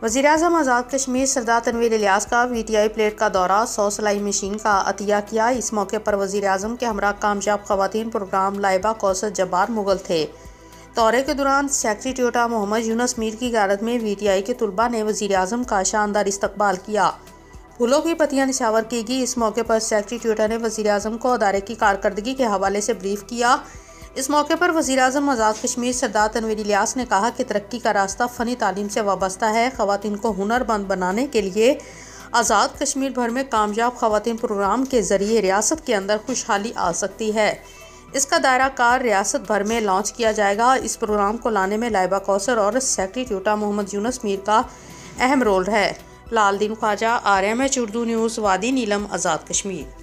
वज़ीर-ए-आज़म आज़ाद कश्मीर सरदार तनवीर इलियास का VTI plate का दौरा 100 सिलाई मशीन का अतिया किया। इस मौके पर वज़ीर-ए-आज़म के हमरा कामयाब ख़वातीन प्रोग्राम लाइबा कौसर जब्बार मुगल थे। दौरे के दौरान सेक्रेटरी टोयोटा मोहम्मद यूनुस मीर की क़यादत में VTI के तुलबा ने वज़ीर-ए-आज़म का शानदार इस्तकबाल किया। फूलों की पत्तियां निछावर की गई। इस मौके पर सेक्रेटरी टोयोटा ने वज़ीर-ए-आज़म को अदारे की कारकर्दगी के हवाले से ब्रीफ किया। इस मौके पर वज़ीर-ए-आज़म आज़ाद कश्मीर सरदार तनवीर इलियास ने कहा कि तरक्की का रास्ता फ़नी तालीम से वाबस्ता है। ख़वातीन को हुनरमंद बनाने के लिए आज़ाद कश्मीर भर में कामयाब ख़वातीन प्रोग्राम के ज़रिए रियासत के अंदर खुशहाली आ सकती है। इसका दायरा कार रियासत भर में लॉन्च किया जाएगा। इस प्रोग्राम को लाने में लाइबा कौसर और सेक्रेटरी टोयोटा मोहम्मद यूनुस मीर का अहम रोल है। लालदीन ख्वाजा, RMH उर्दू न्यूज़, वादी नीलम, आज़ाद कश्मीर।